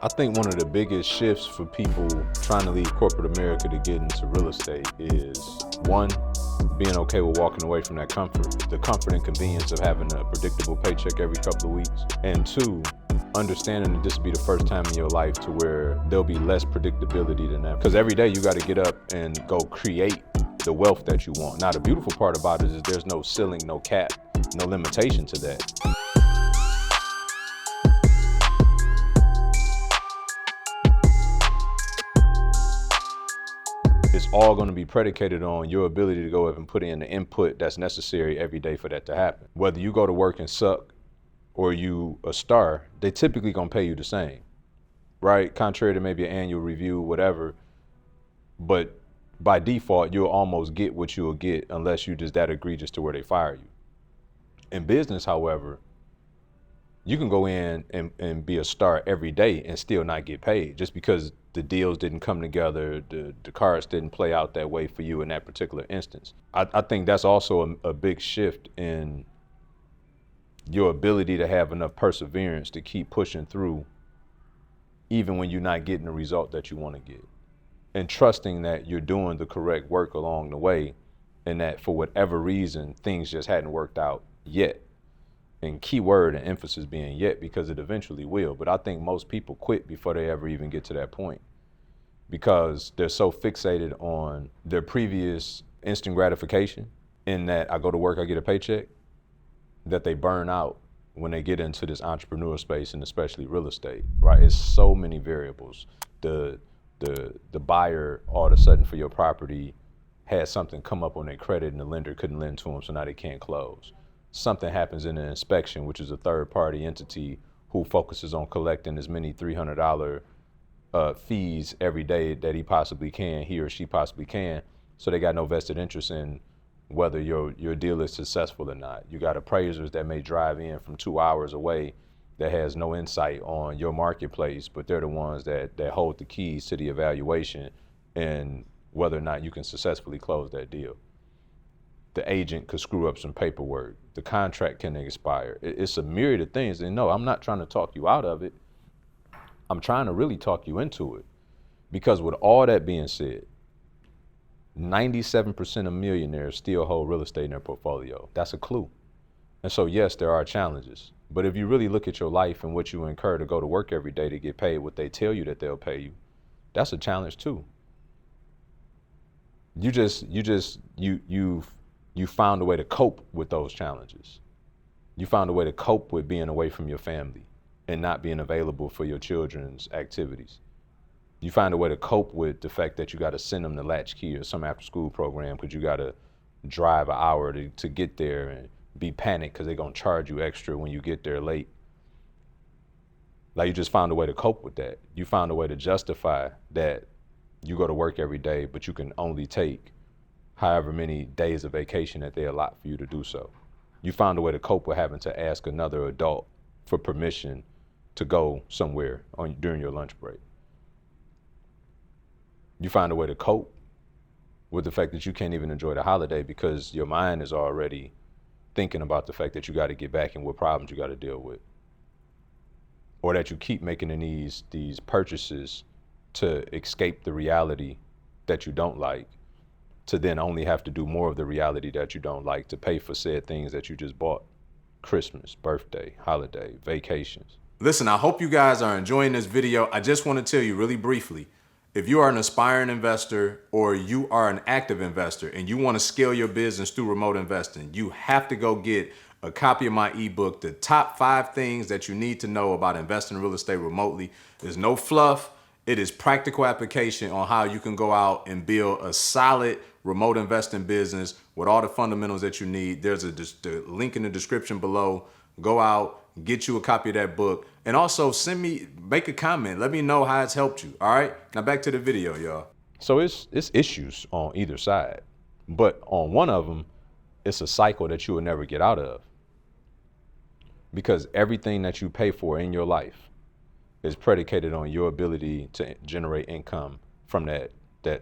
I think one of the biggest shifts for people trying to leave corporate America to get into real estate is, one, being okay with walking away from that comfort, the comfort and convenience of having a predictable paycheck every couple of weeks. And two, understanding that this will be the first time in your life to where there'll be less predictability than that. Because every day you got to get up and go create the wealth that you want. Now, the beautiful part about it is there's no ceiling, no cap, no limitation to that. It's all going to be predicated on your ability to go up and put in the input that's necessary every day for that to happen. Whether you go to work and suck or you a star, they typically going to pay you the same, right? Contrary to maybe an annual review, whatever. But by default, you'll almost get what you'll get unless you just that egregious to where they fire you. In business, however, you can go in and be a star every day and still not get paid just because the deals didn't come together, the cards didn't play out that way for you in that particular instance. I think that's also a big shift in your ability to have enough perseverance to keep pushing through even when you're not getting the result that you want to get. And trusting that you're doing the correct work along the way and that for whatever reason, things just hadn't worked out yet. And key word and emphasis being yet, because it eventually will. But I think most people quit before they ever even get to that point because they're so fixated on their previous instant gratification in that I go to work, I get a paycheck, that they burn out when they get into this entrepreneurial space and especially real estate, right? It's so many variables. The buyer all of a sudden for your property had something come up on their credit and the lender couldn't lend to them, so now they can't close. Something happens in an inspection, which is a third-party entity who focuses on collecting as many $300 fees every day that he or she possibly can. So they got no vested interest in whether your deal is successful or not. You got appraisers that may drive in from 2 hours away that has no insight on your marketplace, but they're the ones that hold the keys to the evaluation and whether or not you can successfully close that deal. The agent could screw up some paperwork. The contract can expire. It's a myriad of things. And no, I'm not trying to talk you out of it. I'm trying to really talk you into it. Because with all that being said, 97% of millionaires still hold real estate in their portfolio. That's a clue. And so yes, there are challenges. But if you really look at your life and what you incur to go to work every day to get paid what they tell you that they'll pay you, that's a challenge too. You found a way to cope with those challenges. You found a way to cope with being away from your family and not being available for your children's activities. You find a way to cope with the fact that you got to send them to latchkey or some after school program because you got to drive an hour to get there and be panicked because they're going to charge you extra when you get there late. Like you just found a way to cope with that. You found a way to justify that you go to work every day, but you can only take however many days of vacation that they allot for you to do so. You found a way to cope with having to ask another adult for permission to go somewhere during your lunch break. You find a way to cope with the fact that you can't even enjoy the holiday because your mind is already thinking about the fact that you got to get back and what problems you got to deal with. Or that you keep making these purchases to escape the reality that you don't like, to then only have to do more of the reality that you don't like to pay for said things that you just bought. Christmas, birthday, holiday, vacations. Listen, I hope you guys are enjoying this video. I just want to tell you really briefly, if you are an aspiring investor or you are an active investor and you want to scale your business through remote investing, you have to go get a copy of my ebook, The Top 5 Things That You Need to Know About Investing in Real Estate Remotely. There's no fluff. It is practical application on how you can go out and build a solid remote investing business with all the fundamentals that you need. There's the link in the description below. Go out, get you a copy of that book, and also make a comment. Let me know how it's helped you. All right, now back to the video, y'all. So it's issues on either side, but on one of them, it's a cycle that you will never get out of because everything that you pay for in your life is predicated on your ability to generate income from that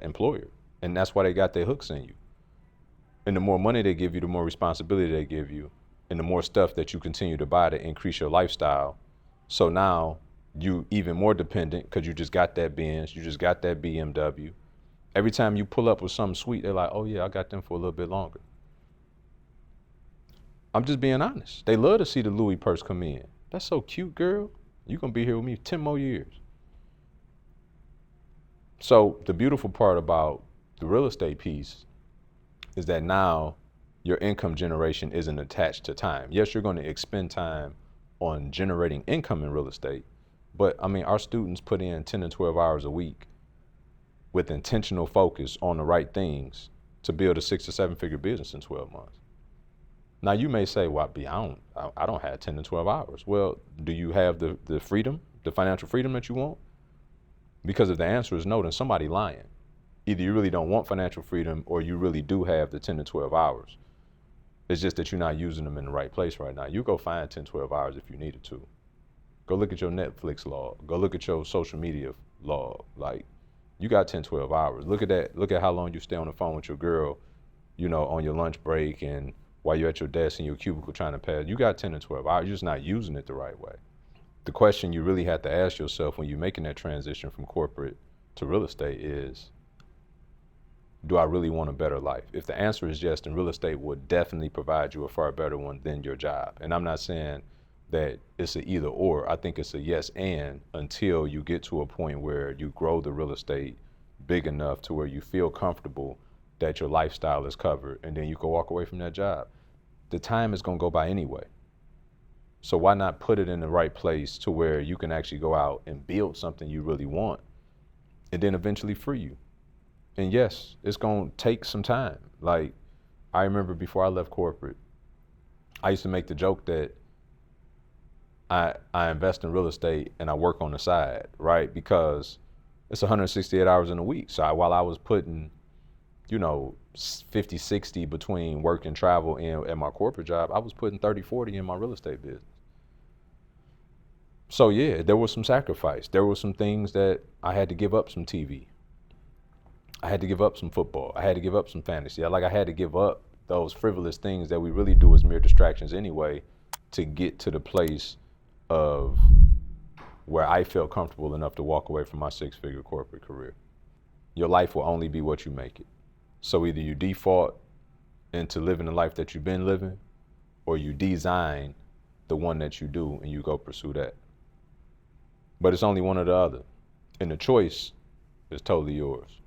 employer. And that's why they got their hooks in you. And the more money they give you, the more responsibility they give you, and the more stuff that you continue to buy to increase your lifestyle. So now You even more dependent because you just got that Benz, you just got that BMW. Every time you pull up with something sweet, they're like, oh yeah, I got them for a little bit longer. I'm just being honest. They love to see the Louis purse come in. That's so cute, girl. You're going to be here with me 10 more years. So the beautiful part about the real estate piece is that now your income generation isn't attached to time. Yes, you're going to expend time on generating income in real estate, but I mean, our students put in 10 to 12 hours a week with intentional focus on the right things to build a 6 to 7 figure business in 12 months. Now you may say, well, I don't have 10 to 12 hours. Well, do you have the freedom, the financial freedom that you want? Because if the answer is no, then somebody lying. Either you really don't want financial freedom or you really do have the 10 to 12 hours. It's just that you're not using them in the right place right now. You go find 10, 12 hours if you needed to. Go look at your Netflix log. Go look at your social media log. Like, you got 10, 12 hours. Look at that. Look at how long you stay on the phone with your girl, you know, on your lunch break and while you're at your desk in your cubicle trying to pass. You got 10 to 12 hours. You're just not using it the right way. The question you really have to ask yourself when you're making that transition from corporate to real estate is, do I really want a better life? If the answer is yes, then real estate would definitely provide you a far better one than your job. And I'm not saying that it's an either or. I think it's a yes and until you get to a point where you grow the real estate big enough to where you feel comfortable that your lifestyle is covered, and then you can walk away from that job. The time is going to go by anyway. So why not put it in the right place to where you can actually go out and build something you really want and then eventually free you? And yes, it's going to take some time. Like, I remember before I left corporate, I used to make the joke that I invest in real estate and I work on the side, right? Because it's 168 hours in a week. So while I was putting, 50, 60 between work and travel and my corporate job, I was putting 30, 40 in my real estate business. So yeah, there was some sacrifice. There were some things that I had to give up, some TV. I had to give up some football. I had to give up some fantasy. I had to give up those frivolous things that we really do as mere distractions anyway to get to the place of where I felt comfortable enough to walk away from my 6-figure corporate career. Your life will only be what you make it. So either you default into living the life that you've been living, or you design the one that you do and you go pursue that. But it's only one or the other. And the choice is totally yours.